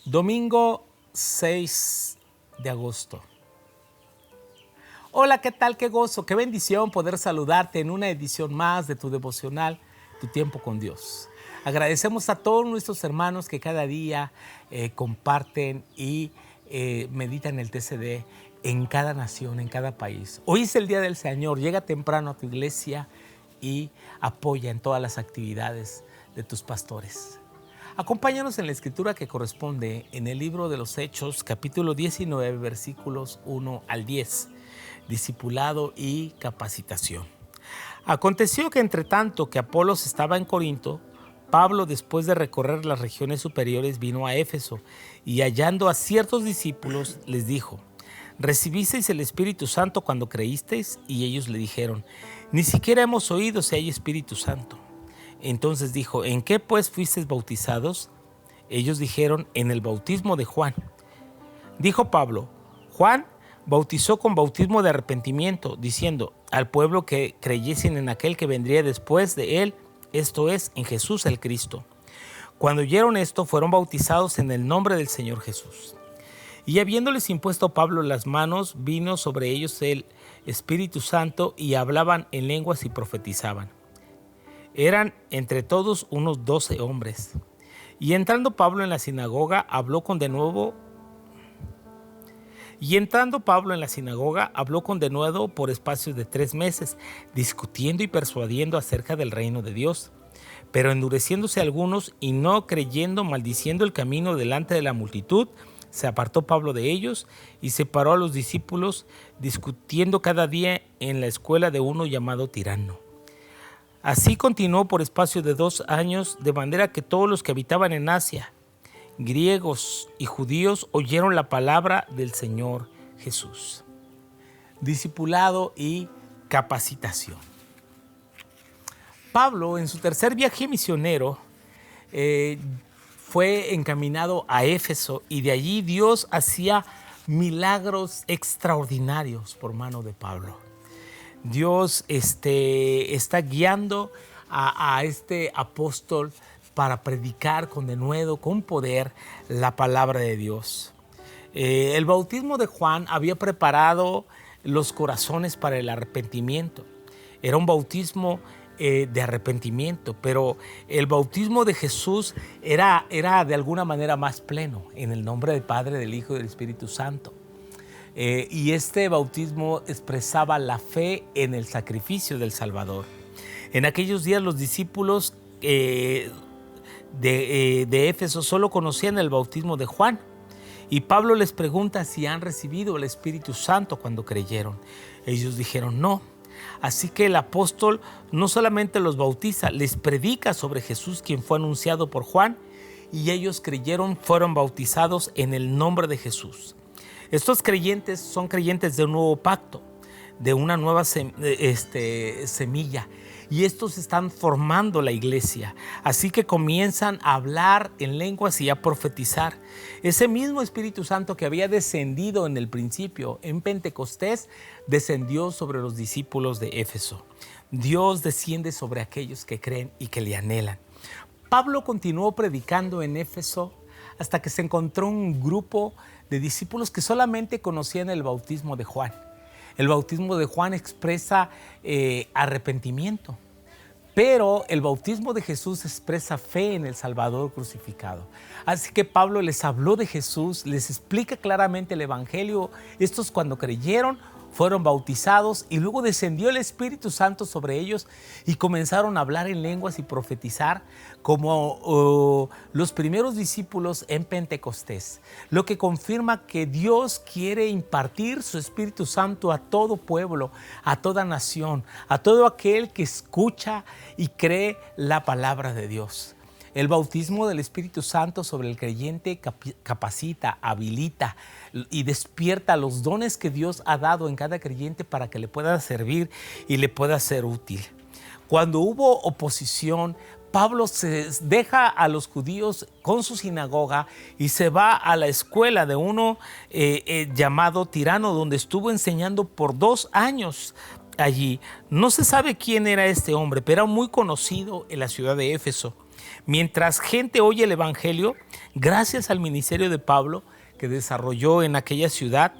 Domingo 6 de agosto. Hola, ¿qué tal? Qué gozo, qué bendición poder saludarte en una edición más de tu devocional, Tu Tiempo con Dios. Agradecemos a todos nuestros hermanos que cada día comparten y meditan el TCD en cada nación, en cada país. Hoy es el Día del Señor, llega temprano a tu iglesia y apoya en todas las actividades de tus pastores. Acompáñanos en la escritura que corresponde en el libro de los Hechos, capítulo 19, versículos 1 al 10, discipulado y capacitación. Aconteció que entre tanto que Apolos estaba en Corinto, Pablo, después de recorrer las regiones superiores, vino a Éfeso y hallando a ciertos discípulos les dijo: ¿recibisteis el Espíritu Santo cuando creísteis? Y ellos le dijeron: ni siquiera hemos oído si hay Espíritu Santo. Entonces dijo: ¿en qué pues fuisteis bautizados? Ellos dijeron: en el bautismo de Juan. Dijo Pablo: Juan bautizó con bautismo de arrepentimiento, diciendo al pueblo que creyesen en aquel que vendría después de él, esto es, en Jesús el Cristo. Cuando oyeron esto, fueron bautizados en el nombre del Señor Jesús. Y habiéndoles impuesto Pablo las manos, vino sobre ellos el Espíritu Santo y hablaban en lenguas y profetizaban. Eran entre todos unos 12 hombres. Y entrando Pablo en la sinagoga, habló con denuedo por espacio de 3 meses, discutiendo y persuadiendo acerca del reino de Dios. Pero endureciéndose algunos y no creyendo, maldiciendo el camino delante de la multitud, se apartó Pablo de ellos y separó a los discípulos, discutiendo cada día en la escuela de uno llamado Tirano. Así continuó por espacio de 2 años, de manera que todos los que habitaban en Asia, griegos y judíos, oyeron la palabra del Señor Jesús. Discipulado y capacitación. Pablo, en su tercer viaje misionero, fue encaminado a Éfeso y de allí Dios hacía milagros extraordinarios por mano de Pablo. Dios está guiando a este apóstol para predicar con denuedo, con poder, la palabra de Dios. El bautismo de Juan había preparado los corazones para el arrepentimiento. Era un bautismo de arrepentimiento, pero el bautismo de Jesús era de alguna manera más pleno, en el nombre del Padre, del Hijo y del Espíritu Santo. Y este bautismo expresaba la fe en el sacrificio del Salvador. En aquellos días los discípulos de Éfeso solo conocían el bautismo de Juan. Y Pablo les pregunta si han recibido el Espíritu Santo cuando creyeron. Ellos dijeron no. Así que el apóstol no solamente los bautiza, les predica sobre Jesús, quien fue anunciado por Juan, y ellos creyeron, fueron bautizados en el nombre de Jesús. Estos creyentes son creyentes de un nuevo pacto, de una nueva semilla, y estos están formando la iglesia. Así que comienzan a hablar en lenguas y a profetizar. Ese mismo Espíritu Santo que había descendido en el principio, en Pentecostés, descendió sobre los discípulos de Éfeso. Dios desciende sobre aquellos que creen y que le anhelan. Pablo continuó predicando en Éfeso hasta que se encontró un grupo de discípulos que solamente conocían el bautismo de Juan. El bautismo de Juan expresa arrepentimiento, pero el bautismo de Jesús expresa fe en el Salvador crucificado. Así que Pablo les habló de Jesús, les explica claramente el Evangelio. Estos, cuando creyeron, fueron bautizados y luego descendió el Espíritu Santo sobre ellos y comenzaron a hablar en lenguas y profetizar como los primeros discípulos en Pentecostés, lo que confirma que Dios quiere impartir su Espíritu Santo a todo pueblo, a toda nación, a todo aquel que escucha y cree la palabra de Dios. El bautismo del Espíritu Santo sobre el creyente capacita, habilita y despierta los dones que Dios ha dado en cada creyente para que le pueda servir y le pueda ser útil. Cuando hubo oposición, Pablo se deja a los judíos con su sinagoga y se va a la escuela de uno llamado Tirano, donde estuvo enseñando por 2 años. Allí no se sabe quién era este hombre, pero era muy conocido en la ciudad de Éfeso. Mientras gente oye el Evangelio, gracias al ministerio de Pablo que desarrolló en aquella ciudad,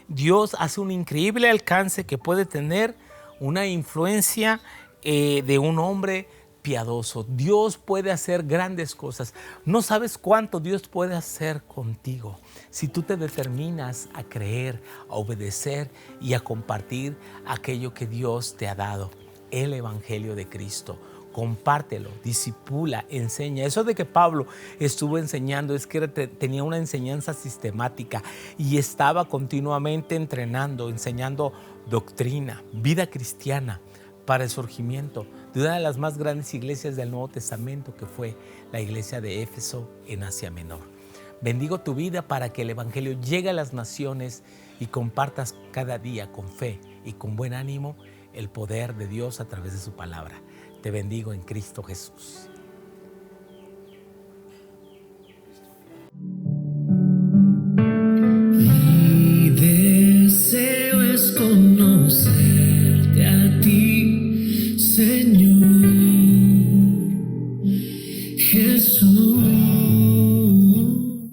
Dios hace un increíble alcance que puede tener una influencia de un hombre piadoso. Dios puede hacer grandes cosas. No sabes cuánto Dios puede hacer contigo si tú te determinas a creer, a obedecer y a compartir aquello que Dios te ha dado, el Evangelio de Cristo. Compártelo, disipula, enseña. Eso de que Pablo estuvo enseñando es que tenía una enseñanza sistemática y estaba continuamente entrenando, enseñando doctrina, vida cristiana para el surgimiento de una de las más grandes iglesias del Nuevo Testamento, que fue la iglesia de Éfeso en Asia Menor. Bendigo tu vida para que el Evangelio llegue a las naciones y compartas cada día con fe y con buen ánimo el poder de Dios a través de su palabra. Te bendigo en Cristo Jesús.